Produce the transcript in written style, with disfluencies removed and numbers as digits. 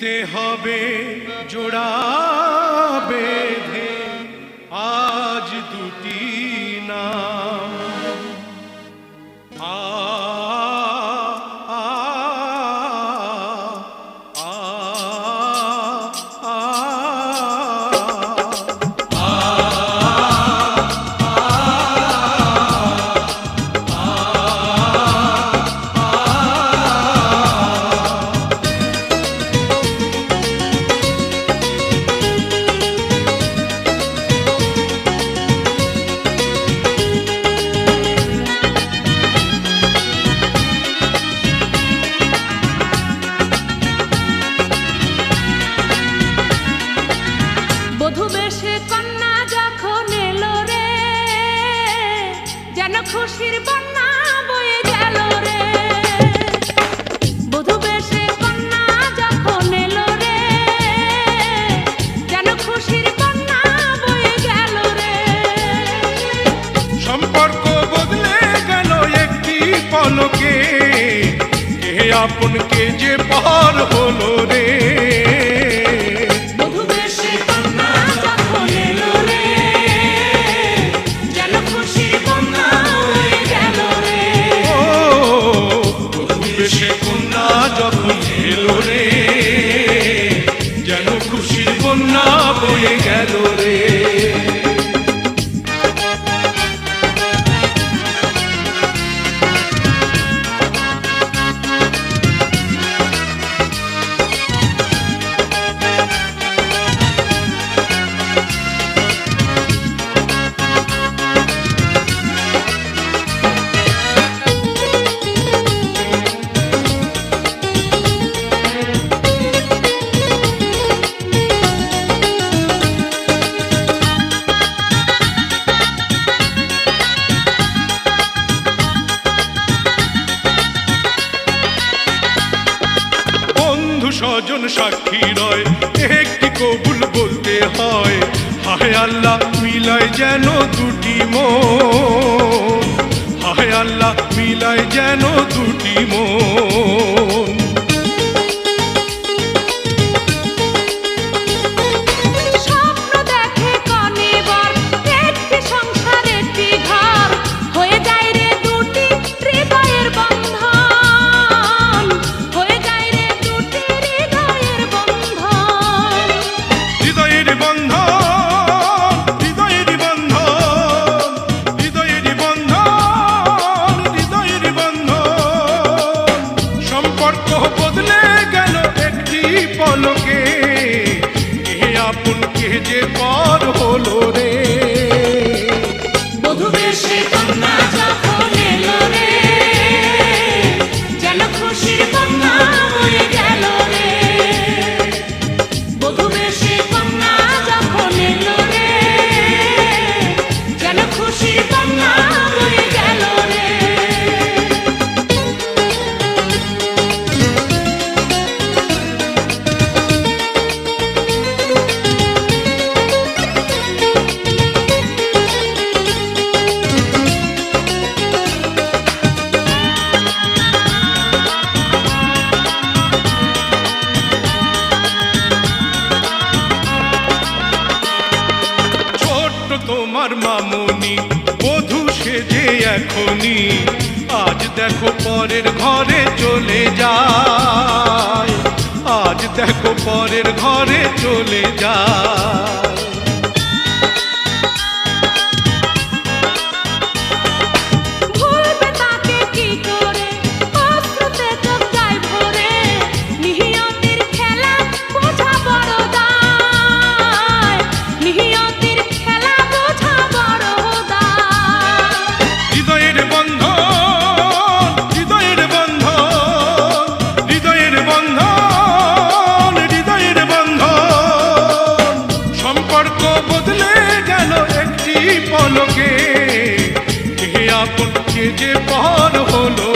দিতে হবে জোড়া বেঁধে আজ দুটি নাম আ আ আ আ খুশির বন্যা বয়ে গেল রে বধূ বেশে কন্যা যখন এলো রে যেন খুশির বন্যা বয়ে গেল রে সম্পর্ক বদলে গেল একটি পলকে কে আপন কে যে পার হলো রে যখন এলো রে যেন খুশির বন্যা বয়ে গেল রে স্বজন সাক্ষী রয় একটি কবুল বলতে হয় হায় আল্লাহ মিলায় যেন দুটি মন হায় আল্লাহ মিলায় যেন দুটি মন যে পার হলো রে বধূ বেশে কন্যা যখন এলো রে যেন খুশির বন্যা বয়ে গেল রে বধূ বেশে কন্যা যখন এলো রে যেন খুশির বন্যা বয়ে গেল রে তোমার মামনি বধূ সেজে এখনি আজ দেখো পরের ঘরে চলে যায় আজ দেখো পরের ঘরে চলে যায় বদলে গেল একটি পলকে কে আপন কে যে পার হলো